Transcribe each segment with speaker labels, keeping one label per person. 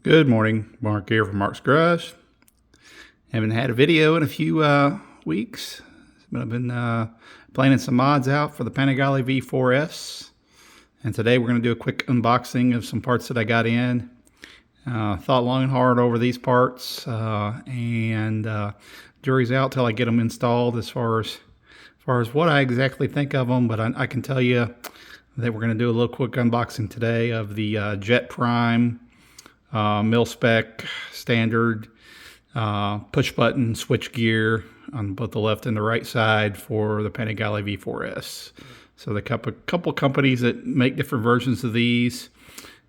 Speaker 1: Good morning, Mark here from Mark's Garage. Haven't had a video in a few weeks, but I've been planning some mods out for the Ducati V4S. And today we're going to do a quick unboxing of some parts that I got in. Thought long and hard over these parts, and jury's out till I get them installed as far as what I exactly think of them. But I can tell you that we're going to do a little quick unboxing today of the Jetprime mil spec standard push button switchgear on both the left and the right side for the Ducati V4S. So the couple companies that make different versions of these.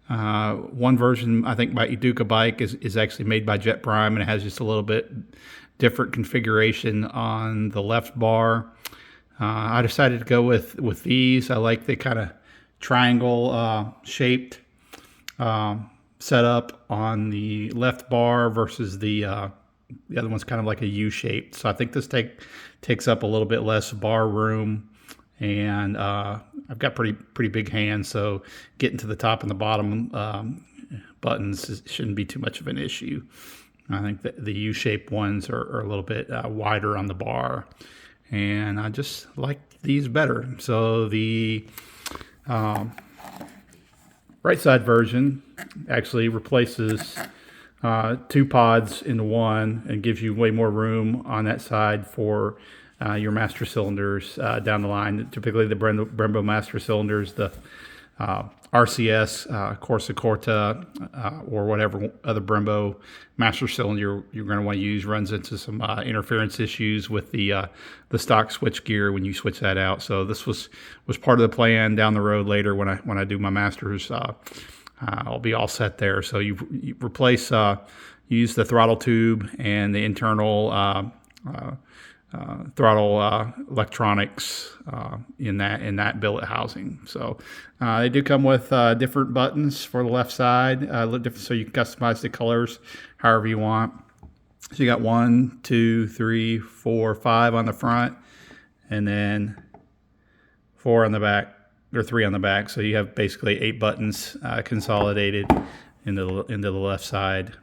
Speaker 1: One version, I think, by Ducati Bike is actually made by Jetprime, and it has just a little bit different configuration on the left bar. I decided to go with these. I like the kind of triangle shaped setup on the left bar versus the other one's kind of like a U-shaped. So I think this takes up a little bit less bar room, and I've got pretty big hands, so getting to the top and the bottom buttons shouldn't be too much of an issue. I think that the U-shaped ones are a little bit wider on the bar, and I just like these better. So the right side version actually replaces two pods into one and gives you way more room on that side for your master cylinders down the line. Typically the Brembo master cylinders, the RCS, Corsa Corta, or whatever other Brembo master cylinder you're going to want to use, runs into some interference issues with the stock switchgear when you switch that out. So this was part of the plan down the road later when I do my masters. I'll be all set there. So you replace, you use the throttle tube and the internal throttle electronics in that billet housing. So they do come with different buttons for the left side, so you can customize the colors however you want. So you got 1, 2, 3, 4, 5 on the front, and then 4 on the back, or 3 on the back. So you have basically 8 buttons consolidated into the left side,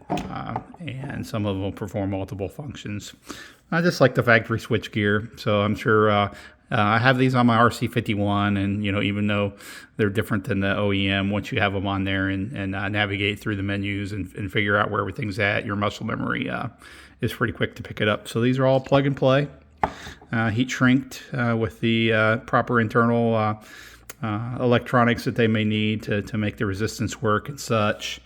Speaker 1: and some of them will perform multiple functions. I just like the factory switchgear, so I'm sure I have these on my RC51, and even though they're different than the OEM, once you have them on there and navigate through the menus and figure out where everything's at, your muscle memory is pretty quick to pick it up. So these are all plug and play, heat shrinked with the proper internal electronics that they may need to make the resistance work and such.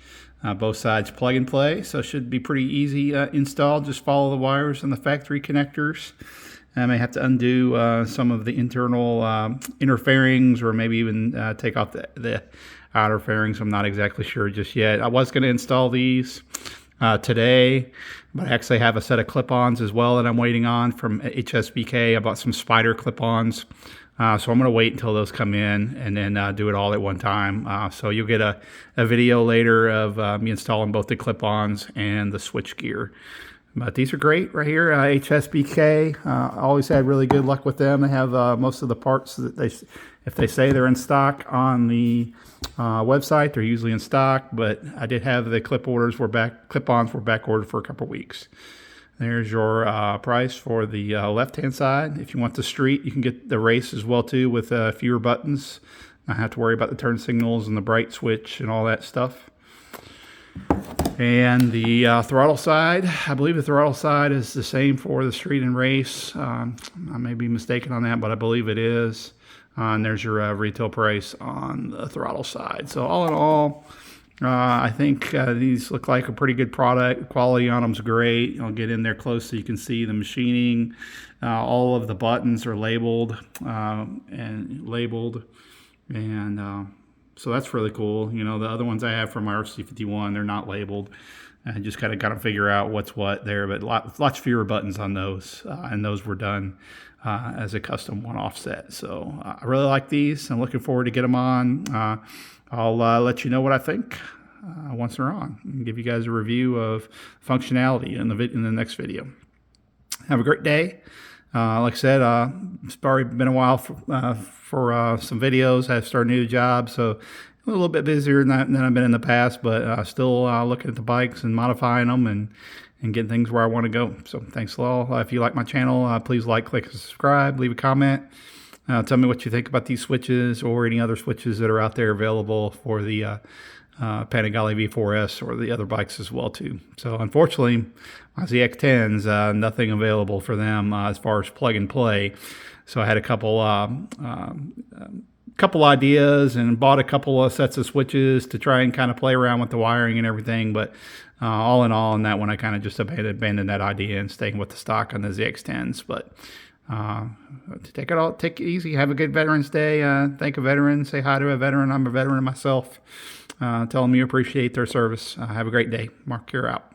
Speaker 1: Both sides plug and play, so it should be pretty easy install. Just follow the wires and the factory connectors. I may have to undo some of the internal interfairings, or maybe even take off the outer fairings. I'm not exactly sure just yet. I was going to install these today, but I actually have a set of clip-ons as well that I'm waiting on from HSBK. I bought some spider clip-ons. So I'm going to wait until those come in and then do it all at one time. So you'll get a video later of me installing both the clip-ons and the switchgear. But these are great right here. HSBK, I always had really good luck with them. They have most of the parts that if they say they're in stock on the website, they're usually in stock. But I did have the clip-ons were back ordered for a couple weeks. There's your price for the left-hand side. If you want the street, you can get the race as well too, with fewer buttons. Not have to worry about the turn signals and the bright switch and all that stuff. And the throttle side, I believe the throttle side is the same for the street and race. I may be mistaken on that, but I believe it is. And there's your retail price on the throttle side. So all in all, I think these look like a pretty good product. Quality on them's great. I'll get in there close so you can see the machining. All of the buttons are labeled, so that's really cool. The other ones I have from my RC51, they're not labeled. I just got to figure out what's what there, but lots fewer buttons on those, and those were done as a custom one-off set. So I really like these. I'm looking forward to get them on. I'll let you know what I think once they're on, and give you guys a review of functionality in the next video. Have a great day. Like I said, it's probably been a while for some videos. I've started a new job, so a little bit busier than I've been in the past, but still looking at the bikes and modifying them and getting things where I want to go. So thanks a lot. If you like my channel, please like, click, and subscribe. Leave a comment. Tell me what you think about these switches or any other switches that are out there available for the Panigale V4S or the other bikes as well too. So unfortunately, my ZX10s, nothing available for them as far as plug and play. So I had a couple ideas and bought a couple of sets of switches to try and kind of play around with the wiring and everything. But all in all, on that one, I kind of just abandoned that idea and staying with the stock on the ZX10s. But take it easy. Have a good Veterans Day. Thank a veteran. Say hi to a veteran. I'm a veteran myself. Tell them you appreciate their service. Have a great day. Mark, you're out.